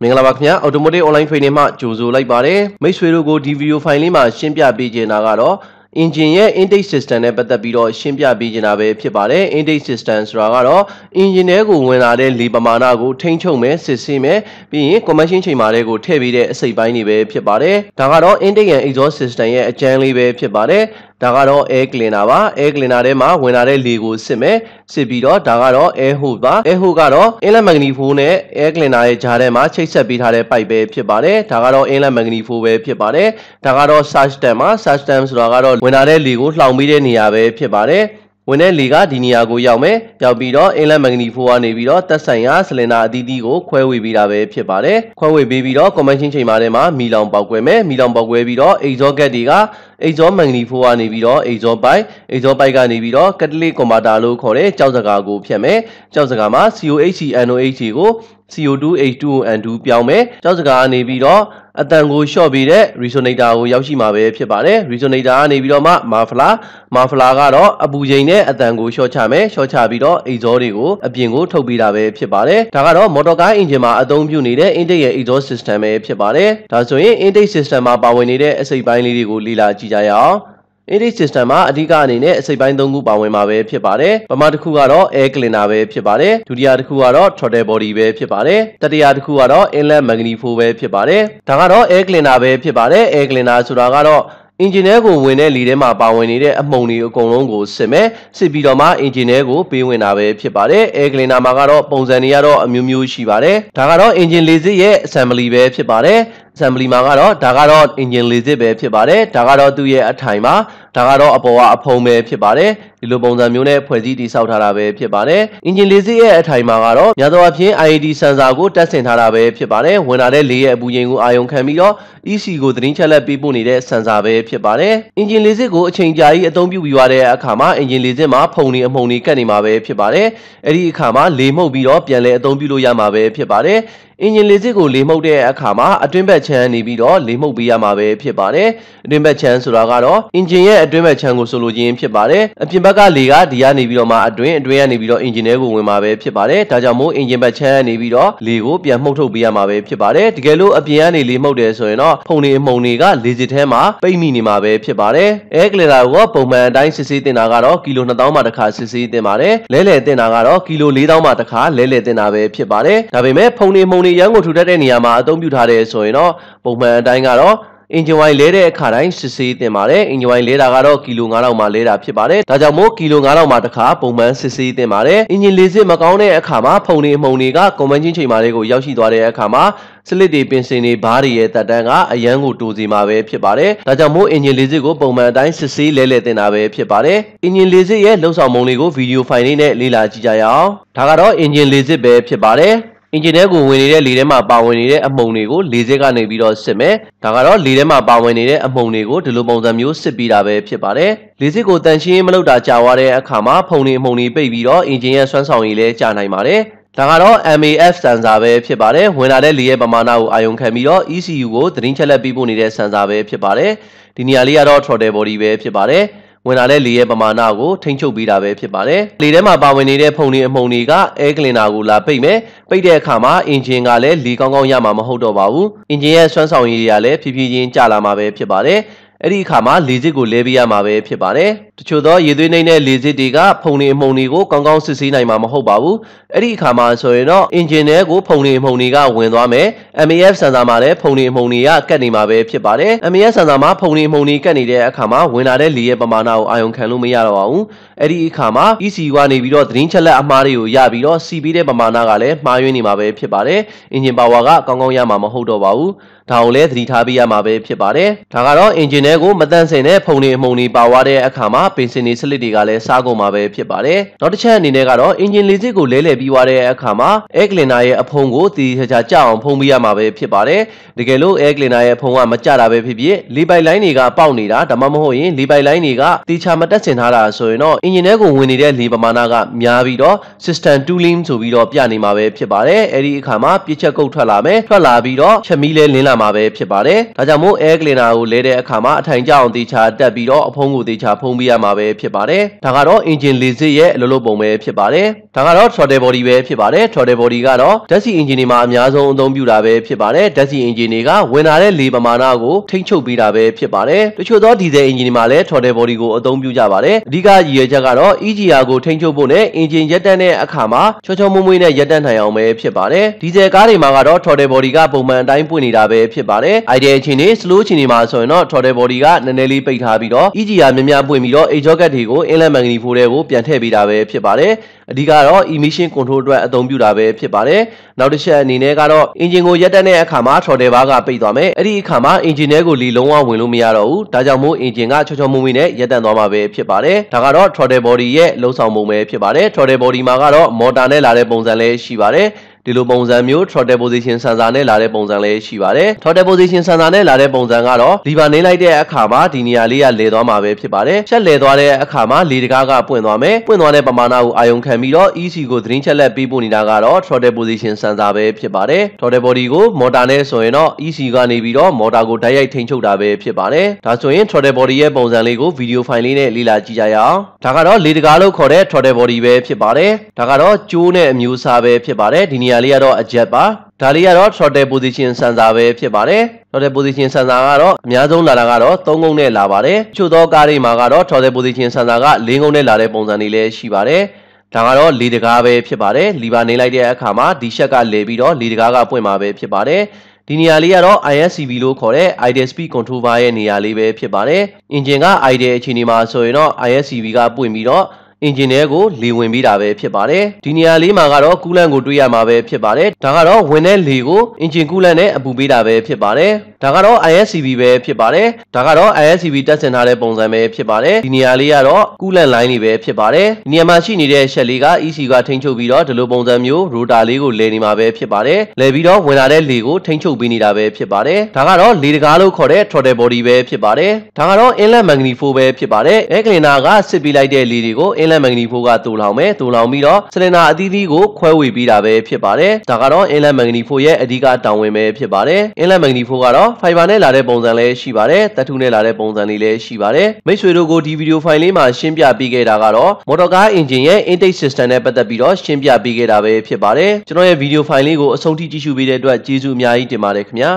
မင်္ဂလာပါခင်ဗျာ automotive online training မှာကြိုဆိုလိုက်ပါတယ်မိတ်ဆွေတို့ကိုဒီ video file လေးမှာရှင်းပြပေးချင်တာကတော့ engine ရဲ့ intake system နဲ့ပတ်သက်ပြီးတော့ရှင်းပြပေးချင်တာပဲဖြစ်ပါတယ် intake system ဆိုတာကတော့ engine ထဲကိုဝင်လာတဲ့လေပမာဏကိုထိန်းချုပ်မယ်စစ်ဆေးမယ်ပြီးရင် combustion chamber တွေကိုထည့်ပေးတဲ့အစိတ်ပိုင်းတွေပဲဖြစ်ပါတယ်ဒါကတော့ intake and exhaust system ရဲ့အကျန်းလေးပဲဖြစ်ပါတယ်ဒါကတော့ air cleaner ပါ air cleaner ထဲမှာဝင်လာတဲ့လေကိုစစ်မယ်စစ်ပြီးတော့ဒါကတော့ air hose ပါ air hose ကတော့ inlet manifold နဲ့ air cleaner ရဲ့ကြားထဲမှာချိတ်ဆက်ပေးထားတဲ့ pipe ပဲဖြစ်ပါတယ်ဒါကတော့ inlet manifold ပဲဖြစ်ပါတယ်ဒါကတော့ surge dam ပါ surge dam ဆိုတာကတော့ဝင်လာတဲ့လေကိုလှောင်ပေးတဲ့နေရာပဲဖြစ်ပါတယ်ဝင်တဲ့လေကဒီနေရာကိုရောက်မယ်ရောက်ပြီးတော့ inlet manifold ကနေပြီးတော့သက်ဆိုင်ရာ cylinder အသီးသီးကိုခွဲဝေပေးတာပဲဖြစ်ပါတယ်ခွဲဝေပေးပြီးတော့ combustion chamber ထဲမှာမီလောင်ပေါက်ကွဲမယ်မီလောင်ပေါက်ကွဲပြီးတော့ exhaust gas တွေက exhaust manifold ကနေပြီးတော့ exhaust pipe ကနေပြီးတော့ catalytic converter လို့ခေါ်တဲ့ကြောက်စကားကိုဖြတ်မယ်ကြောက်စကားမှာ COH NOH ကို CO2 H2O N2 ပြောင်းမယ်ကြောက်စကားကနေပြီးတော့အတန်ကိုလျှော့ပေးတဲ့ resonator ကိုရောက်ရှိမှာပဲဖြစ်ပါတယ် resonator ကနေပြီးတော့မှ muffler ကတော့အပူချိန်နဲ့အတန်ကိုလျှော့ချမယ်လျှော့ချပြီးတော့ exhaust တွေကိုအပြင်ကိုထုတ်ပေးတာပဲဖြစ်ပါတယ်ဒါကတော့ motor car engine မှာအသုံးပြုနေတဲ့ intake ရဲ့ exhaust system ပဲဖြစ်ပါတယ်ဒါဆိုရင် intake system မှာပါဝင်နေတဲ့အစိတ်ပိုင်းလေးတွေကိုလေ့လာကြည့်ကြရအောင်intake system မှာအဓိကအနေနဲ့အစိတ်ပိုင်း၃ခုပါဝင်မှာပဲဖြစ်ပါတယ်ပထမတစ်ခုကတော့ air cleaner ပဲဖြစ်ပါတယ်ဒုတိယတစ်ခုကတော့ throttle body ပဲဖြစ်ပါတယ်တတိယတစ်ခုကတော့ inlet manifold ပဲဖြစ်ပါတယ်ဒါကတော့ air cleaner ပဲဖြစ်ပါတယ် air cleaner ဆိုတာကတော့engine ထဲကိုဝင်တဲ့လေထဲမှာပါဝင်နေတဲ့အမှုန်တွေအကုန်လုံးကိုစစ်မယ်စစ်ပြီးတော့မှ engine ထဲကိုပေးဝင်တာပဲဖြစ်ပါတယ် air cleaner မှာကတော့ပုံစံတွေကတော့အမျိုးမျိုးရှိပါတယ်ဒါကတော့ engine လေစစ်ရဲ့ assembly ပဲဖြစ်ပါတယ် assembly မှာကတော့ဒါကတော့ engine လေစစ်ပဲဖြစ်ပါတယ်ဒါကတော့သူ့ရဲ့အထိုင်ပါဒါကတော့အပေါ်ကအဖုံးပဲဖြစ်ပါတယ်ဒီလိုပုံစံမျိုးနဲ့ဖွဲ့စည်းတည်ဆောက်ထားတာပဲဖြစ်ပါတယ် engine လေစစ်ရဲ့အထိုင်မှာကတော့များသောအားဖြင့် IAD sensor ကိုတက်ဆင်ထားတာပဲဖြစ်ပါတယ်ဝင်လာတဲ့လေရဲ့အပူချိန်ကိုအာရုံခံပြီးတော့ EC ကိုသတင်းချက်လက်ပေးပို့နေတဲ့ sensor ပဲဖြစ်ပါတယ် engine လေစစ်ကိုအချိန်ကြာကြီးအသုံးပြုပြီးသွားတဲ့အခါမှာ engine လေစစ်မှာဖုန်တွေအမှုန်တွေကတ်နေမှာပဲဖြစ်ပါတယ်အဲ့ဒီအခါမှာလေမှုတ်ပြီးတော့ပြန်လည်အသုံးပြုလို့ရမှာပဲဖြစ်ပါတယ်engine လေစစ်ကိုလေမှုတ်တဲ့အခါမှာအတွင်းဘက်ခြမ်းနေပြီးတော့လေမှုတ်ပေးရမှာပဲဖြစ်ပါတယ်အတွင်းဘက်ခြမ်းဆိုတာကတော့ engine ရဲ့အတွင်းဘက်ခြမ်းကိုဆိုလိုခြင်းဖြစ်ပါတယ်အပြင်ဘက်ကလေကဒီကနေပြီးတော့မှအတွင်းကနေပြီးတော့ engine ထဲကိုဝင်မှာပဲဖြစ်ပါတယ်ဒါကြောင့်မို့ engine ဘက်ခြမ်းနေပြီးတော့လေကိုပြန်မှုတ်ထုတ်ပေးရမှာပဲဖြစ်ပါတယ်တကယ်လို့အပြင်ကနေလေမှုတ်တယ်ဆိုရင်တော့ဖုန်တွေအမှုန်တွေကလေစစ်ထဲမှာပိတ်မိနေမှာပဲဖြစ်ပါတယ် air cleaner ကိုပုံမှန်အတိုင်းစစ်ဆေးတင်တာကတော့ကီလို2000မှာတစ်ခါစစ်ဆေးတင်ပါတယ်လဲလှယ်တင်တာကတော့ကီလို4000မှာတစ်ခါလဲလှယ်တင်တာပဲဖြစ်ပါတယ်ဒါပေမဲ့ဖုန်တွေမှုန်တွေရန်ကိုထူထပ်တဲ့နေရာမှာအသုံးပြုထားတယ်ဆိုရင်တော့ပုံမှန်အတိုင်းကတော့engine wine လဲတဲ့အခါတိုင်းစစ်ဆေးတင်ပါတယ် engine wine လဲတာကတော့ကီလို9000မှာလဲတာဖြစ်ပါတယ်ဒါကြောင့်မို့ကီလို9000မှာတစ်ခါပုံမှန်စစ်ဆေးတင်ပါတယ် engine လေစစ်မကောင်းတဲ့အခါမှာဖုန်တွေအမှုန်တွေက combustion chamber တွေကိုရောက်ရှိသွားတဲ့အခါမှာစလစ်တွေပင်စင်တွေဘားတွေရဲ့တက်တန်းကအရန်ကိုတိုးစီမှာပဲဖြစ်ပါတယ်ဒါကြောင့်မို့ engine လေစစ်ကိုပုံမှန်အတိုင်းစစ်ဆေးလဲတင်တာပဲဖြစ်ပါတယ် engine လေစစ်ရဲ့လှုပ်ဆောင်ပုံလေးကို video file လေးနဲ့လေ့လာကြည့်ကြရအောင်ဒါကတော့ engine လေစစ်ပဲဖြစ်ပါတယ်engine ထဲကိုဝင်နေတဲ့လေထဲမှာပါဝင်နေတဲ့အမှုန်တွေကိုလေစစ်ကနေပြီးတော့စစ်မယ်ဒါကတော့လေထဲမှာပါဝင်နေတဲ့အမှုန်တွေကိုဒီလိုပုံစံမျိုးစစ်ပြီးတာပဲဖြစ်ပါတယ်လေစစ်ကိုတန်ရှင်းမလုပ်တာကြာသွားတဲ့အခါမှာဖုန်တွေအမှုန်တွေပိတ်ပြီးတော့ engine ရဲ့စွမ်းဆောင်ရည်လည်းကြာနိုင်ပါတယ်ဒါကတော့ MAF sensor ပဲဖြစ်ပါတယ်ဝင်လာတဲ့လေရဲ့ပမာဏကိုအာရုံခံပြီးတော့ ECU ကိုသတင်းချက်လက်ပေးပို့နေတဲ့ sensor ပဲဖြစ်ပါတယ်ဒီနေရာလေးကတော့ throttle body ပဲဖြစ်ပါတယ်ဝင်လာတဲ့လေရဲ့ပမာဏကိုထိန်းချုပ်ပေးတာပဲဖြစ်ပါတယ်လေထဲမှာပါဝင်နေတဲ့ဖုန်တွေအမှုန်တွေက air cleaner ကိုလာပိတ်မယ်ပိတ်တဲ့အခါမှာ engine ကလည်းလေကောင်းကောင်းရမှာမဟုတ်တော့ပါဘူး engine ရဲ့စွမ်းဆောင်ရည်တွေကလည်းဖြည်းဖြည်းချင်းကျလာမှာပဲဖြစ်ပါတယ်အဲ့ဒီအခါမှာလေစစ်ကိုလဲပေးရမှာပဲဖြစ်ပါတယ်တချို့သောရေသွေးနှိမ့်တဲ့လေစစ်တွေကဖုန်တွေအမှုန်တွေကိုကောင်းကောင်းစစ်ဆေးနိုင်မှာမဟုတ်ပါဘူးအဲ့ဒီအခါမှာဆိုရင်တော့ engine ထဲကိုဖုန်တွေအမှုန်တွေကဝင်သွားမယ် MAF sensor မှာလည်းဖုန်တွေအမှုန်တွေကကတ်နေမှာပဲဖြစ်ပါတယ် MAF sensor မှာဖုန်တွေအမှုန်တွေကတ်နေတဲ့အခါမှာဝင်လာတဲ့လေရဲ့ပမာဏကိုအာရုံခံလို့မရတော့ပါဘူးအဲ့ဒီအခါမှာ ECU ကနေပြီးတော့သတင်းချက်လက်အမှားတွေကိုရပြီးတော့ CB တဲ့ပမာဏကလည်းမှားယွင်းနေမှာပဲဖြစ်ပါတယ် engine power ကကောင်းကောင်းရမှာမဟုတ်တော့ပါဘူးဒါကိုလည်းသတိထားပေးရမှာပဲဖြစ်ပါတယ်ဒါကတော့ engine ထဲကိုမတန့်စင်တဲ့ဖုန်တွေအမှုန်တွေပါသွားတဲ့အခါမှာပင်စင်တွေစလစ်တွေကလည်းစားကုန်မှာပဲဖြစ်ပါတယ်နောက်တစ်ချက်အနေနဲ့ကတော့ engine လေစစ်ကိုလဲလှယ်ပြီးသွားတဲ့အခါမှာ air cleaner ရဲ့အဖုံးကိုတည်ချာကြအောင်ဖုံးပေးရမှာပဲဖြစ်ပါတယ်တကယ်လို့ air cleaner ရဲ့အဖုံးကမကြတာပဲဖြစ်ဖြစ်လေပိုက်လိုင်းတွေကပေါက်နေတာဒါမှမဟုတ်ရင်လေပိုက်လိုင်းတွေကတည်ချာမတက်ဆင်ထားတာဆိုရင်တော့ engine ထဲကိုဝင်နေတဲ့လေပမာဏကများပြီးတော့ system tooling ဆိုပြီးတော့ပြနေမှာပဲဖြစ်ပါတယ်အဲ့ဒီအခါမှာပြစ်ချက်ကုတ်ထွက်လာမယ်ထွက်လာပြီးတော့ချက်မီးလဲလင်းလာမှာပဲဖြစ်ပါတယ်ဒါကြောင့်မို့ air cleaner ကိုလဲတဲ့အခါမှာ အထိုင်ကျအောင်တေချာတက်ပြီးတော့အဖုံးကိုတေချာဖုံးပေးရမှာပဲဖြစ်ပါတယ်ဒါကတော့ engine လေးစစ်ရဲ့အလုပ်လုပ်ပုံပဲဖြစ်ပါတယ်ဒါကတော့ throttle body ပဲဖြစ်ပါတယ် throttle body ကတော့ဓာတ်ဆီ engine တွေမှာအများဆုံးအသုံးပြုတာပဲဖြစ်ပါတယ်ဓာတ်ဆီ engine တွေကဝင်လာတဲ့လေပမာဏကိုထိန်းချုပ်ပေးတာပဲဖြစ်ပါတယ်တချို့သော diesel engine တွေမှာလည်း throttle body ကိုအသုံးပြုကြပါတယ်အဓိကရည်ရွယ်ချက်ကတော့ EGR ကိုထိန်းချုပ်ဖို့နဲ့ engine ရပ်တန့်တဲ့အခါမှာချောချောမွေ့မွေ့နဲ့ရပ်တန့်နိုင်အောင်ပဲဖြစ်ပါတယ် diesel ကားတွေမှာကတော့ throttle body ကပုံမှန်အတိုင်းပွင့်နေတာပဲဖြစ်ပါတယ် idle အခြေအနေ slow အခြေအနေမှာဆိုရင်တော့ throttle body ကနည်းနည်းလေးပိတ်ထားပြီးတော့ EGR များများပွင့်ပြီးတော့ exhaust gas တွေကို inlet manifold တွေကိုပြန်ထည့်ပေးတာပဲဖြစ်ပါတယ်အဓိကတော့ emission control အတွက်အသုံးပြုတာပဲဖြစ်ပါတယ်နောက်တစ်ချက်အနေနဲ့ကတော့ engine ကိုရပ်တန့်တဲ့အခါမှာ throttle bar ကပိတ်သွားမယ်အဲ့ဒီအခါမှာ engine ထဲကိုလေလုံးဝဝင်လို့မရတော့ဘူးဒါကြောင့်မို့ engine ကချောချောမွေ့မွေ့နဲ့ရပ်တန့်သွားမှာပဲဖြစ်ပါတယ်ဒါကတော့ throttle body ရဲ့လှုပ်ဆောင်ပုံပဲဖြစ်ပါတယ် throttle body မှာကတော့ motor နဲ့လာတဲ့ပုံစံလေးရှိပါတယ်ဒီလိုပုံစံမျိုး throttle position sensor နဲ့လာတဲ့ပုံစံလေးရှိပါတယ် throttle position sensor နဲ့လာတဲ့ပုံစံကတော့ lever နင်းလိုက်တဲ့အခါမှာဒီနေရာလေးကလဲသွားမှာပဲဖြစ်ပါတယ်ဖြတ်လဲသွားတဲ့အခါမှာလေတကားကပွင့်သွားမယ်ပွင့်သွားတဲ့ပမာဏကိုအာရုံခံပြီးတော့ EC ကိုသတင်းချက်လက်ပေးပို့နေတာကတော့ throttle position sensor ပဲဖြစ်ပါတယ် throttle body ကို motor နဲ့ဆိုရင်တော့ EC ကနေပြီးတော့ motor ကိုတိုက်ရိုက်ထိန်းချုပ်တာပဲဖြစ်ပါတယ်ဒါဆိုရင် throttle body ရဲ့ပုံစံလေးကို video file လေးနဲ့လေ့လာကြည့်ကြရအောင်ဒါကတော့လေတကားလို့ခေါ်တဲ့ throttle body ပဲဖြစ်ပါတယ်ဒါကတော့ကျိုးနဲ့အမျိုးအစားပဲဖြစ်ပါတယ်ဒီနေရာလေးကတော့အဂျက်ပါဒါလေးကတော့ throttle position sensor ပဲဖြစ်ပါတယ် throttle position sensor ကတော့အများဆုံးလာတာကတော့3ခုနဲ့လာပါတယ်ချို့သောကားတွေမှာကတော့ throttle position sensor က4ခုနဲ့လာတဲ့ပုံစံတွေလည်းရှိပါတယ်ဒါကတော့လေတကားပဲဖြစ်ပါတယ်လီဗာနေလိုက်တဲ့အခါမှာဒီရှက်ကလဲပြီးတော့လေတကားကပွင့်မှာပဲဖြစ်ပါတယ်ဒီနေရာလေးကတော့ ISCV လို့ခေါ်တဲ့ idle speed control bar ရဲ့နေရာလေးပဲဖြစ်ပါတယ် engine က idle အခြေအနေမှာဆိုရင်တော့ ISCV ကပွင့်ပြီးတော့engine ထဲကိုလေဝင်ပြီးတာပဲဖြစ်ပါတယ်ဒီနေရာလေးမှာကတော့ coolant ကိုတွေးရမှာပဲဖြစ်ပါတယ်ဒါကတော့ဝင်တဲ့လေကို engine coolant နဲ့အပူပေးတာပဲဖြစ်ပါတယ်ဒါကတော့ ISCV ပဲဖြစ်ပါတယ်ဒါကတော့ ISCV တက်ဆင်ထားတဲ့ပုံစံပဲဖြစ်ပါတယ်ဒီနေရာလေးကတော့ coolant line တွေပဲဖြစ်ပါတယ်ဒီနေရာမှာရှိနေတဲ့ shell လေးက EC ကထိန်းချုပ်ပြီးတော့ဒီလိုပုံစံမျိုး rotor လေးကိုလဲနေမှာပဲဖြစ်ပါတယ်လဲပြီးတော့ဝင်လာတဲ့လေကိုထိန်းချုပ်ပေးနေတာပဲဖြစ်ပါတယ်ဒါကတော့လေတကားလို့ခေါ်တဲ့ throttle body ပဲဖြစ်ပါတယ်ဒါကတော့ inlet manifold ပဲဖြစ်ပါတယ် air cleaner ကစစ်ပေးလိုက်တဲ့လေတွေကို inlet manifold ကတူလောင်မယ်တူလောင်ပြီးတော့ cylinder အသီးသီးကိုခွဲဝေပေးတာပဲဖြစ်ပါတယ်ဒါကတော့ inlet manifold ရဲ့အဓိကတာဝန်ပဲဖြစ်ပါတယ် inlet manifold ကတော့ fiber နဲ့လာတဲ့ပုံစံလည်းရှိပါတယ်သတ္တုနဲ့လာတဲ့ပုံစံတွေလည်းရှိပါတယ်မိတ်ဆွေတို့ကိုဒီဗီဒီယိုဖိုင်လေးမှာရှင်းပြပေးခဲ့တာကတော့ motor car engine ရဲ့ intake system နဲ့ပတ်သက်ပြီးတော့ရှင်းပြပေးခဲ့တာပဲဖြစ်ပါတယ်ကျွန်တော်ရဲ့ဗီဒီယိုဖိုင်လေးကိုအဆုံးထိကြည့်ရှုပေးတဲ့အတွက်ကျေးဇူးအများကြီးတင်ပါတယ်ခင်ဗျာ